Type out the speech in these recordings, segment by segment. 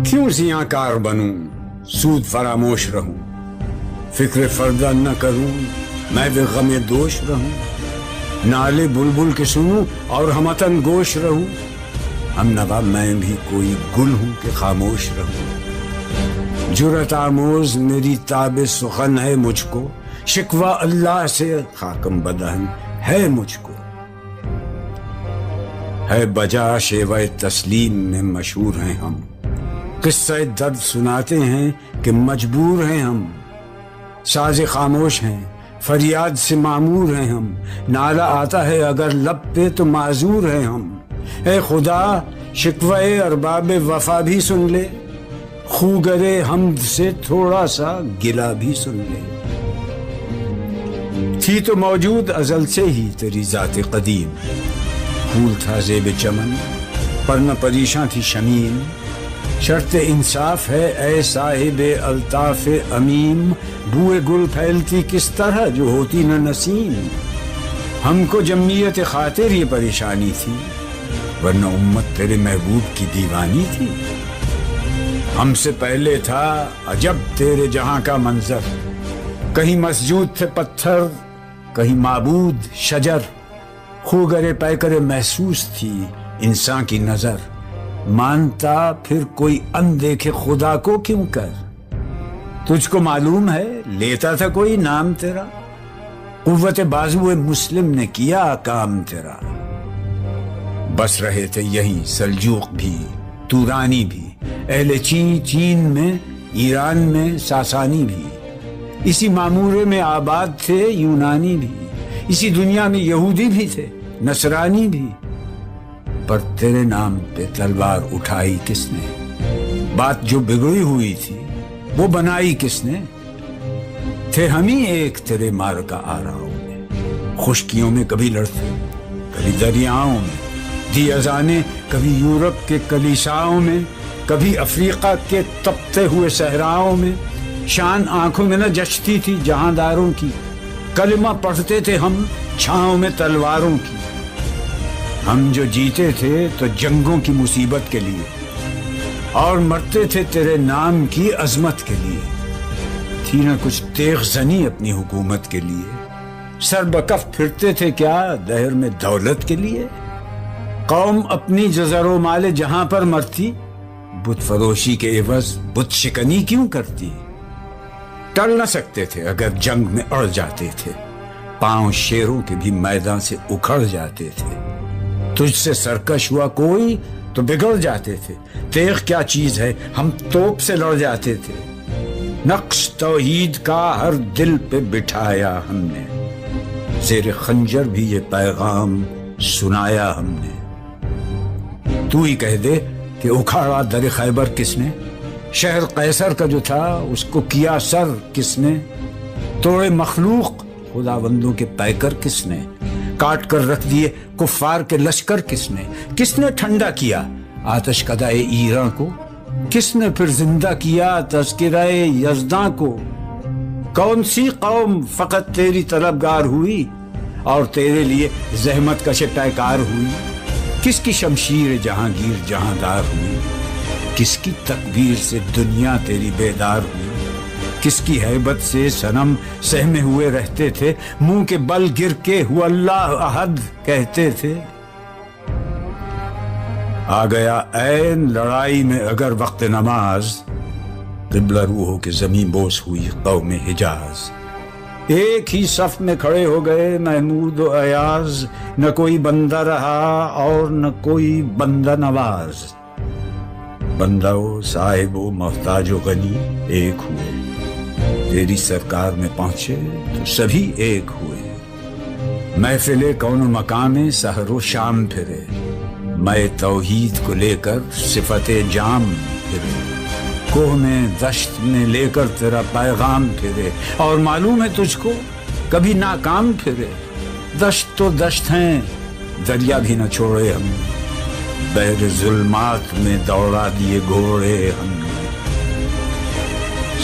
کیوں زیاں کار بنوں سود فراموش رہوں، فکر فردہ نہ کروں میں بے غم دوش رہوں، نالے بلبل کے سنوں اور ہمتن گوش رہوں، ہم نوا میں بھی کوئی گل ہوں کہ خاموش رہوں، جرأت آموز میری تاب سخن ہے مجھ کو، شکوہ اللہ سے خاکم بدہن ہے مجھ کو، ہے بجا شیوہ تسلیم میں مشہور ہیں ہم، قصہ درد سناتے ہیں کہ مجبور ہیں ہم، ساز خاموش ہیں فریاد سے معمور ہیں ہم، نالہ آتا ہے اگر لب پہ تو معذور ہیں ہم، اے خدا شکوہ ارباب وفا بھی سن لے، خوگر حمد سے تھوڑا سا گلا بھی سن لے، تھی تو موجود ازل سے ہی تیری ذات قدیم، پھول تھا زیب چمن پر نہ پریشاں تھی شمیم، شرط انصاف ہے اے صاحب الطاف امیم، بوئے گل پھیلتی کس طرح جو ہوتی نہ نسیم، ہم کو جمعیت خاطر یہ پریشانی تھی ورنہ امت تیرے محبوب کی دیوانی تھی، ہم سے پہلے تھا عجب تیرے جہاں کا منظر، کہیں مسجود تھے پتھر کہیں معبود شجر، خوگر پیکر محسوس تھی انسان کی نظر، مانتا پھر کوئی اندیکھے خدا کو کیوں کر، تجھ کو معلوم ہے لیتا تھا کوئی نام تیرا، قوت بازو مسلم نے کیا کام تیرا، بس رہے تھے یہیں سلجوق بھی تورانی بھی، اہل چین میں ایران میں ساسانی بھی، اسی معمورے میں آباد تھے یونانی بھی، اسی دنیا میں یہودی بھی تھے نصرانی بھی، پر تیرے نام پہ تلوار اٹھائی کس نے، بات جو بگڑی ہوئی تھی وہ بنائی کس نے، تھے ہم ہی ایک تیرے مار کا آراؤں میں، خشکیوں میں کبھی لڑتے کبھی دریاؤں میں، دی اذانیں کبھی یورپ کے کلیساؤں میں، کبھی افریقہ کے تپتے ہوئے صحراؤں میں، شان آنکھوں میں نہ جچتی تھی جہانداروں کی، کلمہ پڑھتے تھے ہم چھاؤں میں تلواروں کی، ہم جو جیتے تھے تو جنگوں کی مصیبت کے لیے اور مرتے تھے تیرے نام کی عظمت کے لیے، تھی نہ کچھ تیغ زنی اپنی حکومت کے لیے، سر بکف پھرتے تھے کیا دہر میں دولت کے لیے، قوم اپنی جزر و مال جہاں پر مرتی، بت فروشی کے عوض بت شکنی کیوں کرتی، ٹل نہ سکتے تھے اگر جنگ میں اڑ جاتے تھے، پاؤں شیروں کے بھی میدان سے اکھڑ جاتے تھے، تجھ سے سرکش ہوا کوئی تو بگڑ جاتے تھے، تیغ کیا چیز ہے ہم توپ سے لڑ جاتے تھے، نقش توحید کا ہر دل پہ بٹھایا ہم نے، زیر خنجر بھی یہ پیغام سنایا ہم نے، تو ہی کہہ دے کہ اکھاڑا در خیبر کس نے، شہر قیصر کا جو تھا اس کو کیا سر کس نے، توڑے مخلوق خداوندوں کے پیکر کس نے، کاٹ کر رکھ دیے کفار کے لشکر کس نے ٹھنڈا کیا آتش کدائے ایران کو، کس نے پھر زندہ کیا تذکرہ یزداں کو، کون سی قوم فقط تیری طلبگار ہوئی اور تیرے لیے زحمت کش پیکار ہوئی، کس کی شمشیر جہانگیر جہاندار ہوئی، کس کی تکبیر سے دنیا تیری بیدار ہوئی، کس کی ہیبت سے صنم سہمے ہوئے رہتے تھے، منہ کے بل گر کے ہوا اللہ احد کہتے تھے، آ گیا عین لڑائی میں اگر وقت نماز، قبلہ روح ہو کے زمین بوس ہوئی قوم حجاز، ایک ہی صف میں کھڑے ہو گئے محمود و ایاز، نہ کوئی بندہ رہا اور نہ کوئی بندہ نواز، بندہ و صاحب و محتاج و غنی ایک ہوئے، تیری سرکار میں پہنچے تو سبھی ایک ہوئے، محفل کون و مقام سحر و شام پھرے، میں توحید کو لے کر صفت جام پھرے، کوہ میں دشت میں لے کر تیرا پیغام پھرے، اور معلوم ہے تجھ کو کبھی ناکام پھرے، دشت تو دشت ہیں دریا بھی نہ چھوڑے ہم، بحر ظلمات میں دوڑا دیے گھوڑے ہم نے،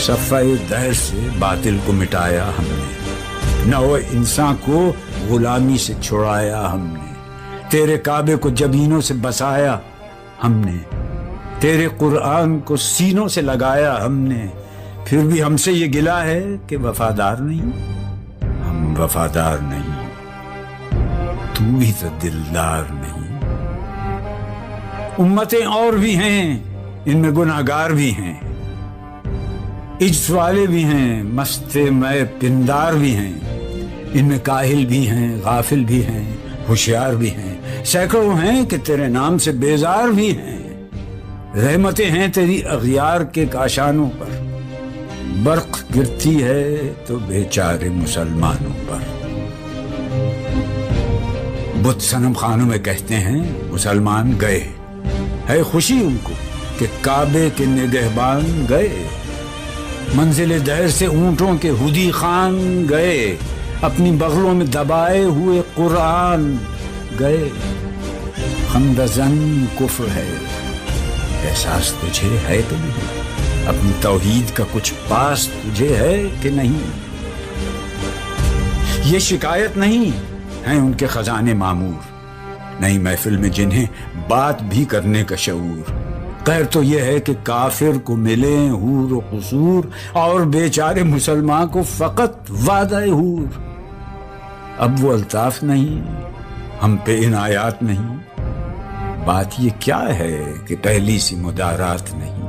صفحہ دہر سے باطل کو مٹایا ہم نے، نو انسان کو غلامی سے چھڑایا ہم نے، تیرے کعبے کو جبینوں سے بسایا ہم نے، تیرے قرآن کو سینوں سے لگایا ہم نے، پھر بھی ہم سے یہ گلہ ہے کہ وفادار نہیں۔ ہم وفادار نہیں، تو بھی تو دلدار نہیں۔ امتیں اور بھی ہیں، ان میں گناہگار بھی ہیں، عجز والے بھی ہیں، مست میں پندار بھی ہیں، ان میں کاہل بھی ہیں، غافل بھی ہیں، ہوشیار بھی ہیں، سینکڑوں ہیں کہ تیرے نام سے بیزار بھی ہیں۔ رحمتیں ہیں تیری اغیار کے کاشانوں پر، برق گرتی ہے تو بیچارے مسلمانوں پر۔ بت صنم خانوں میں کہتے ہیں مسلمان گئے، ہے خوشی ان کو کہ کعبے کے نگہبان گئے۔ منزل دہر سے اونٹوں کے ہدی خان گئے، اپنی بغلوں میں دبائے ہوئے قرآن گئے۔ خندزن کفر ہے، احساس تجھے ہے کہ نہیں؟ اپنی توحید کا کچھ پاس تجھے ہے کہ نہیں؟ یہ شکایت نہیں ہیں ان کے خزانے معمور، نہیں محفل میں جنہیں بات بھی کرنے کا شعور۔ خیر تو یہ ہے کہ کافر کو ملیں حور و قصور، اور بیچارے مسلمان کو فقط وعدہ حور۔ اب وہ الطاف نہیں، ہم پہ عنایات نہیں، بات یہ کیا ہے کہ پہلی سی مدارات نہیں۔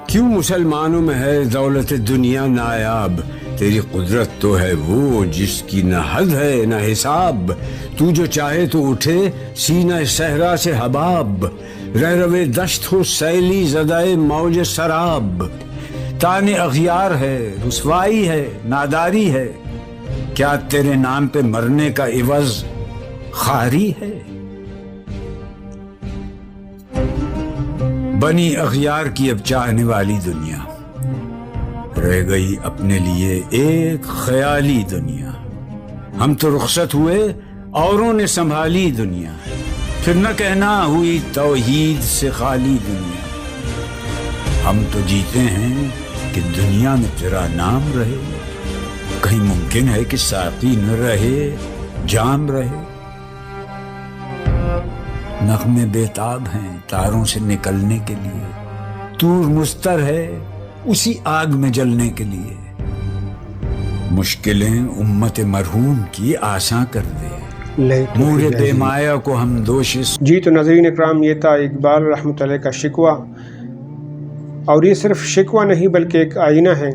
کیوں مسلمانوں میں ہے دولت دنیا نایاب؟ تیری قدرت تو ہے وہ جس کی نہ حد ہے نہ حساب۔ تو جو چاہے تو اٹھے سینہ صحرا سے حباب، رہ روے دشت ہو سیلی زدائے موج سراب۔ تان اغیار ہے، رسوائی ہے، ناداری ہے، کیا تیرے نام پہ مرنے کا عوض خاری ہے؟ بنی اغیار کی اب چاہنے والی دنیا، رہ گئی اپنے لیے ایک خیالی دنیا۔ ہم تو رخصت ہوئے، اوروں نے سنبھالی دنیا، پھر نہ کہنا ہوئی توحید سے خالی دنیا۔ ہم تو جیتے ہیں کہ دنیا میں تیرا نام رہے، کہیں ممکن ہے کہ ساقی نہ رہے جام رہے۔ نغمے بیتاب ہیں تاروں سے نکلنے کے لیے، طور مستر ہے اسی آگ میں جلنے کے لیے۔ مشکلیں امت مرحوم کی آساں کر دے، نور بے مایا کو ہم دوشش۔ جی تو ناظرین اکرام، یہ تھا اقبال رحمۃ اللہ کا شکوہ، اور یہ صرف شکوہ نہیں بلکہ ایک آئینہ ہے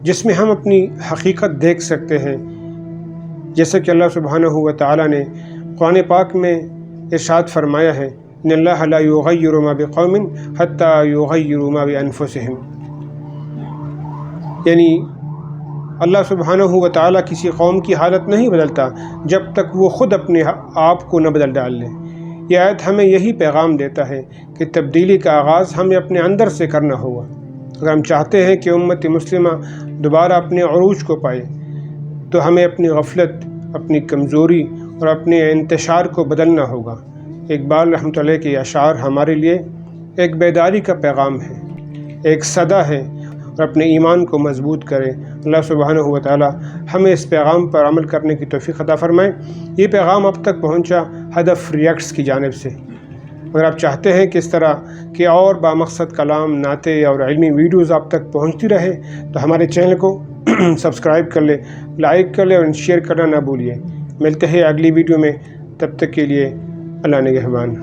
جس میں ہم اپنی حقیقت دیکھ سکتے ہیں۔ جیسا کہ اللہ سبحانہ و تعالیٰ نے قرآن پاک میں ارشاد فرمایا ہے، ان اللہ لا یغیر ما بقوم حتی یغیروا ما بانفسہم، یعنی اللہ سبحانہ و تعالیٰ کسی قوم کی حالت نہیں بدلتا جب تک وہ خود اپنے آپ کو نہ بدل ڈال لیں۔ یہ آیت ہمیں یہی پیغام دیتا ہے کہ تبدیلی کا آغاز ہمیں اپنے اندر سے کرنا ہوگا۔ اگر ہم چاہتے ہیں کہ امت مسلمہ دوبارہ اپنے عروج کو پائے تو ہمیں اپنی غفلت، اپنی کمزوری اور اپنے انتشار کو بدلنا ہوگا۔ اقبال رحمۃ اللہ کے اشعار ہمارے لیے ایک بیداری کا پیغام ہے، ایک صدا ہے، اور اپنے ایمان کو مضبوط کریں۔ اللہ سبحانہ و تعالی ہمیں اس پیغام پر عمل کرنے کی توفیق عطا فرمائے۔ یہ پیغام اب تک پہنچا ہدف ریئیکٹس کی جانب سے۔ اگر آپ چاہتے ہیں کہ اس طرح کے اور بامقصد کلام، نعتیں اور علمی ویڈیوز آپ تک پہنچتی رہے تو ہمارے چینل کو سبسکرائب کر لیں، لائک کر لیں اور شیئر کرنا نہ بھولیے۔ ملتے ہیں اگلی ویڈیو میں، تب تک کے لیے اللہ نگہبان۔